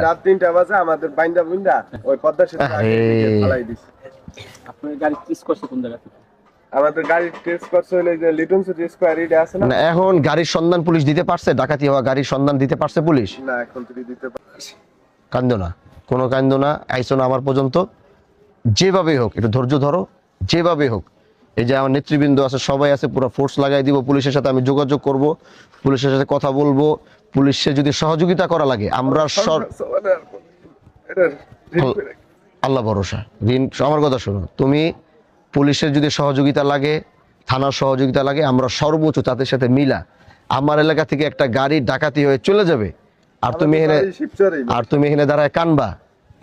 রাত 3টা বাজে আমাদের বাইন্দা বুইন্দা ওই পদ্মা সেতু ফালাই দিছে। আপনার গাড়ি টেস্ট করছে কোন জায়গা থেকে? আমাদের গাড়ি টেস্ট করছে হলো যে লিটন সিটি স্কয়ার এরিয়া আছে না। এখন গাড়ির সন্ধান পুলিশ দিতে পারছে? ডাকাতি হওয়া গাড়ির সন্ধান দিতে পারছে পুলিশ? না, এখন তুই দিতে পারছিস। কান্দো না, কোনো কান্দো না, আইসো না আমার পর্যন্ত। যেভাবেই হোক একটু ধৈর্য ধরো, যেভাবেই হোক। এই যে আমার নেতৃবৃন্দ আছে, সবাই আছে, পুরো ফোর্স লাগাই দিব। পুলিশের সাথে আমি যোগাযোগ করব, পুলিশের সাথে কথা বলবো। পুলিশের যদি সহযোগিতা করা লাগে আমরা আল্লাহ ভরসা। আমার কথা শোনো, তুমি পুলিশের যদি সহযোগিতা লাগে, থানার সহযোগিতা লাগে, আমরা সর্বোচ্চ তাদের সাথে মিলা আমার এলাকা থেকে একটা গাড়ি ডাকাতি হয়ে চলে যাবে, আর তুমি এখানে দাঁড়ায় কানবা,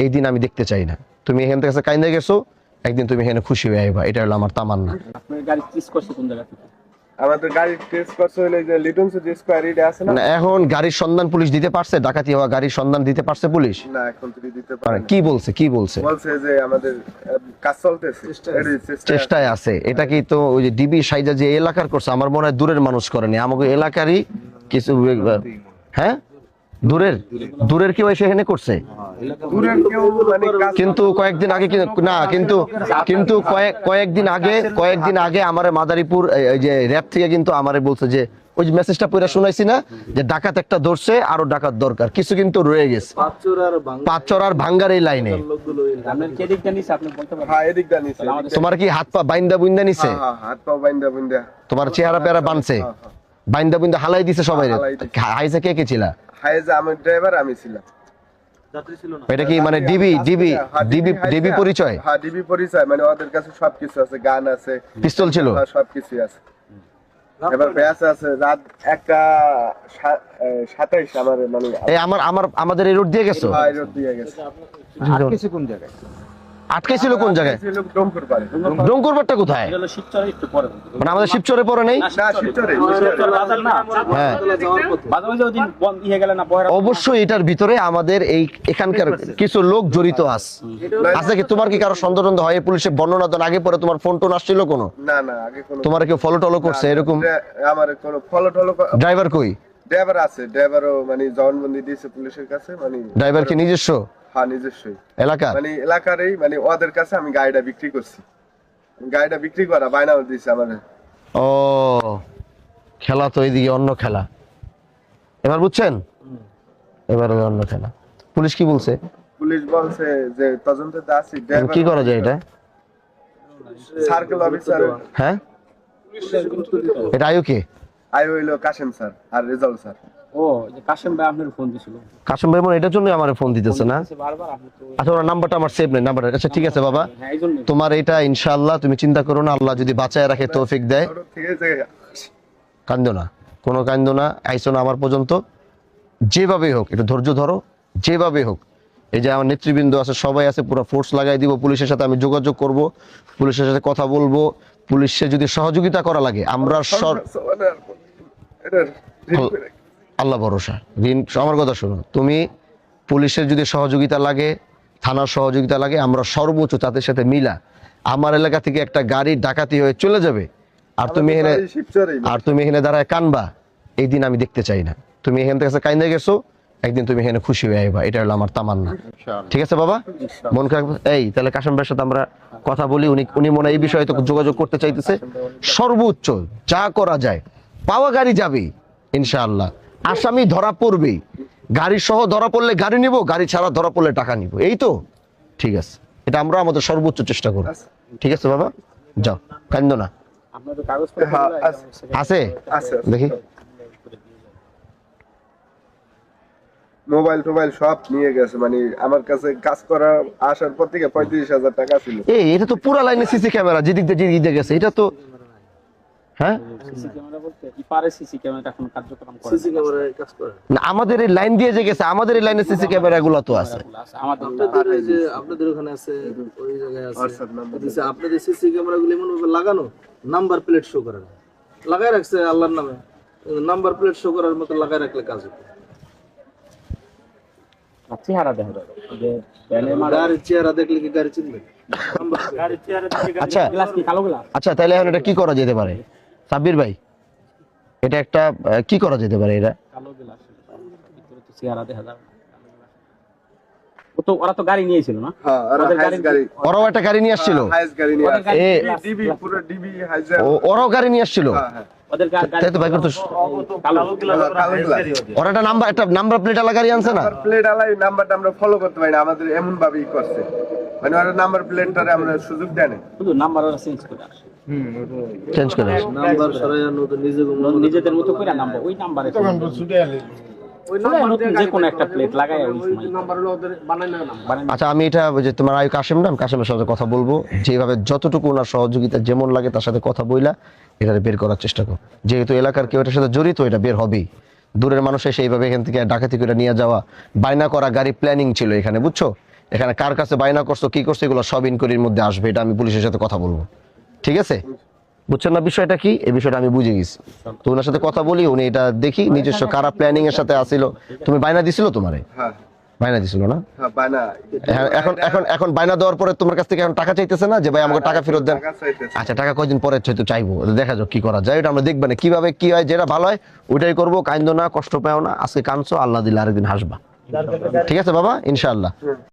এই দিন আমি দেখতে চাই না। তুমি এখান থেকে কাইন্দে গেছো, একদিন তুমি এখানে খুশি হয়ে আইবা, এটা হলো আমার তামান্না। আপনার গাড়ি টেস্ট করছে কোন জায়গা থেকে? আমাদের গাড়ি টেস্ট করছে হলো যে লিটন সিটি স্কয়ার এরিয়া আছে না। এখন গাড়ির সন্ধান পুলিশ দিতে পারছে? ডাকাতি হওয়া গাড়ির সন্ধান দিতে পারছে পুলিশ? না, এখন তুই দিতে পারছিস। কি বলছে? কি বলছে? বলছে যে আমাদের কাজ চলতেছে, চেষ্টায় আছে। এটা কি তো ওই যে ডিবি সাইজা যে এলাকার করছে, আমার মনে হয় দূরের মানুষ করেনি, আমাকে এলাকারই কিছু। হ্যাঁ, দূরের কেউ এসে এখানে করছে, কিন্তু কয়েকদিন আগে না, কিন্তু কয়েকদিন আগে আমার মাদারীপুর এই যে র‍্যাব থেকে কিন্তু আমারে বলছে যে ওই যে মেসেজটা পড়ে শোনাইছি না, যে ডাকাত একটা ধরছে, আরো ডাকাত দরকার, কিছু কিন্তু রয়ে গেছে পাঁচচর আর ভাঙ্গার এই লাইনে। তোমার কি হাত পা বাইন্দা বুইন্দা নিছে? হাত পা বাইন্দা বুইন্দা তোমার চেহারা পেয়ারা বানছে, বাইন্দা বুইন্দা হালাই দিছে সবাই। হাইছে কে কে ছিল? হাইজা আমি ড্রাইভার, আমি ছিলাম। এটা কি মানে ডিবি পরিচয়? হ্যাঁ, ডিবি পরিচয়, মানে ওদের কাছে সবকিছু আছে, গান আছে, পিস্তল ছিল, সবকিছু আছে। এবার ব্যাস আছে রাত 1:27 আমার মানে এই আমাদের এই রোড দিয়ে গেছো? হ্যাঁ, রোড দিয়ে গেছে। আটকেছে কোন জায়গায়? আটকেছিল কোন জায়গায়? ডোমপুর পারে। ডোমপুরপাড়টা কোথায়? এটা হলো শিবচরে একটু পরে। মানে আমাদের শিবচরে পরে নেই? না, শিবচরে বাজার না। হ্যাঁ, বাজারে যে ওদিন বন্ধ হয়ে গেল না বয়রা। অবশ্যই এটার ভিতরে আমাদের এই এখানকার কিছু লোক জড়িত আছে কি? তোমার কি কারো সন্দেহ হয়? পুলিশের বর্ণনা দেন আগে পরে তোমার ফোন টোন আসছিল কোনো? না, আগে কোনো। তোমার কেউ ফলো টলো করছে এরকম? আমার কোনো ফলো টলো। ড্রাইভার কই? ড্রাইভার আছে, ড্রাইভারও মানে জবানবন্দি দিয়েছে পুলিশের কাছে। মানে ড্রাইভার কি নিজস্ব? হ্যাঁ, নিজস্বই, এলাকা মানে এলাকারই, মানে ওদের কাছে আমি গাড়িটা বিক্রি করছি। গাড়িটা বিক্রি করা বায়না দিয়েছে আমার। ও, খেলা তো এইদিকে অন্য খেলা, এবার বুঝছেন? এবার অন্য খেলা। পুলিশ কি বলছে? পুলিশ বলছে যে তদন্তে আছি। কি করা যায় এটা? Circle officer. হ্যাঁ, এটা আয়ু কে? আয়ু হইলো কাশেম স্যার আর রেজাল্ট স্যার। ও, যে কাশেম ভাই আপনার ফোন দিছিল। কাশেম ভাই মনে এটার জন্য আমার ফোন দিতেছে না? বারবার আপনি তো। আচ্ছা, ওর নাম্বারটা আমার সেভ নেই, নাম্বারটা। আচ্ছা ঠিক আছে বাবা, হ্যাঁ, এইজন্য তোমার এটা ইনশাআল্লাহ তুমি চিন্তা করো না, আল্লাহ যদি বাঁচায় রাখে, তৌফিক দেয়। ঠিক আছে, কান্দো না, কোনো কান্দো না, আইসো না আমার পর্যন্ত। যেভাবেই হোক একটু ধৈর্য ধরো, যেভাবেই হোক। এই যে আমার নেতৃবৃন্দ আছে, সবাই আছে, পুরো ফোর্স লাগাই দিব। পুলিশের সাথে আমি যোগাযোগ করব, পুলিশের সাথে কথা বলবো। পুলিশের যদি সহযোগিতা করা লাগে আমরা আল্লাহ ভরসা। আমার কথা শোনো, তুমি পুলিশের যদি সহযোগিতা লাগে, থানার সহযোগিতা লাগে, আমরা সর্বোচ্চ তাদের সাথে মিলা আমার এলাকা থেকে একটা গাড়ি ডাকাতি হয়ে চলে যাবে, আর তুমি এখানে দাঁড়ায় কানবা, এই দিন আমি দেখতে চাই না। তুমি এখান থেকে কাইন্দে গেছো, একদিন তুমি এখানে খুশি হয়ে আইবা, এটা হলো আমার তামান্না। ঠিক আছে বাবা, মন খারাপ। এই তাহলে কাশেম ভাইয়ের সাথে আমরা কথা বলি। উনি মনে এই বিষয়ে তো যোগাযোগ করতে চাইতেছে। সর্বোচ্চ যা করা যায়, পাওয়া গাড়ি যাবে ইনশাআল্লাহ, আসামি ধরা পড়বে, গাড়ি সহ ধরা পড়লে গাড়ি নিব, গাড়ি ছাড়া ধরা পড়লে টাকা নিব। এই তো ঠিক আছে, এটা আমরা আমাদের সর্বোচ্চ চেষ্টা করব। ঠিক আছে বাবা, যাও, কান্দো না। আপনাদের কাগজপত্র আছে দেখি। মোবাইল টোবাইল সব নিয়ে গেছে। মানে আমার কাছে কাজ করা আসার পর থেকে 35,000 টাকা ছিল। এটা তো পুরা লাইনে সিসি ক্যামেরা যেদিক দিয়ে গেছে, এটা তো। হ্যাঁ, সিসি ক্যামেরা বলতে ইপারে সিসি ক্যামেরা এখন কার্যক্রম করে। সিসি ক্যামেরায় কাজ করে না, আমাদের এই লাইন দিয়ে যে গেছে, আমাদের এই লাইনে সিসি ক্যামেরা গুলো তো আছে। আমাদের এই যে আপনাদের ওখানে আছে, ওই জায়গায় আছে। দিছে আপনাদের সিসি ক্যামেরাগুলো এমন ভাবে লাগানো, নাম্বার প্লেট শো করে না, লাগায় রাখছে আল্লাহর নামে। নাম্বার প্লেট শো করার মতো লাগায় রাখলে কাজ হবে। চেহারা দেখা যাবে যে গাড়ির চেহারা দেখলে কি গাড়ি চিনবে? গাড়ির চেহারা দেখে আচ্ছা, গ্লাস কি কালো গ্লাস? আচ্ছা তাহলে এখন এটা কি করা যেতে পারে সাব্বির ভাই? এটা একটা কি করা যেতে পারে? এটা কালো গ্লাস ভিতরে তো চেহারা দেখা যাবে। ওরা তো গাড়ি নিয়েছিল না? হ্যাঁ ওরা ওদের হাইস গাড়ি ওরাও একটা গাড়ি নিয়ে আসছিল, হাইস গাড়ি নিয়ে ওদের গাড়ি এ- class- ডিবি পুরো ডিবি হাইস ওরাও গাড়ি নিয়ে আসছিল। হ্যাঁ হ্যাঁ ওদের গাড়ি তাই তো ভাই করতো, কালো কালো গ্লাস ওরা একটা নাম্বার প্লেট আলা গাড়ি আনছে না? নাম্বার প্লেট আলাই নাম্বারটা আমরা ফলো করতে পারি না, আমাদের এমন ভাবেই করছে মানে ওরা নাম্বার প্লেটটারে আমরা সুযোগ দেয় না। শুধু নাম্বার ওরা চেঞ্জ করে আসে। চেঞ্জ করে আসে। নাম্বার সরাইয়া নতুন নিজেদের মতো করে নাম্বার ওই নাম্বারে যে কোনো একটা প্লেট লাগায় ওই সময় বানায়। আচ্ছা আমি এটা ওই যে তোমার আয়ু কাশেম নাম, কাশেমের সাথে কথা বলবো, যেভাবে যতটুকু ওনার সহযোগিতা যেমন লাগে তার সাথে কথা বইলা এটা বের করার চেষ্টা করো। যেহেতু এলাকার কেউ এটার সাথে জড়িত, এটা বের হবেই। দূরের মানুষ এসে এইভাবে এখান থেকে ডাকাতি করে নিয়ে যাওয়া, বায়না করা গাড়ি প্ল্যানিং ছিল এখানে, বুঝছো? এখানে কার কাছে বায়না করছো, কি করছো, এগুলো সব ইনকোয়ারির মধ্যে আসবে। এটা আমি পুলিশের সাথে কথা বলবো, ঠিক আছে? বুঝছেন না বিষয়টা কি? এই বিষয়টা আমি বুঝে গেছি। তো ওনার সাথে কথা বলি, উনি এটা দেখি নিজস্ব কারা প্ল্যানিং এর সাথে আসিল। তুমি বায়না দিছিল তোমারে? হ্যাঁ বায়না দিছিল না? হ্যাঁ বানা হ্যাঁ, এখন বায়না দেওয়ার পরে তোমার কাছ থেকে এখন টাকা চাইতেছে না যে ভাই আমাকে টাকা ফেরত দেন? টাকা চাইতেছে। আচ্ছা, টাকা কয়দিন পরে হয়তো চাইবো, দেখা যাক কি করা যায়। এটা আমরা দেখবেন কিভাবে কি হয়, যেটা ভালো হয় ওইটাই করবো। কান্দো না, কষ্ট পাও না, আজকে কাঁদছো, আল্লাহ দিলে আরেকদিন হাসবা। ঠিক আছে বাবা, ইনশাআল্লাহ।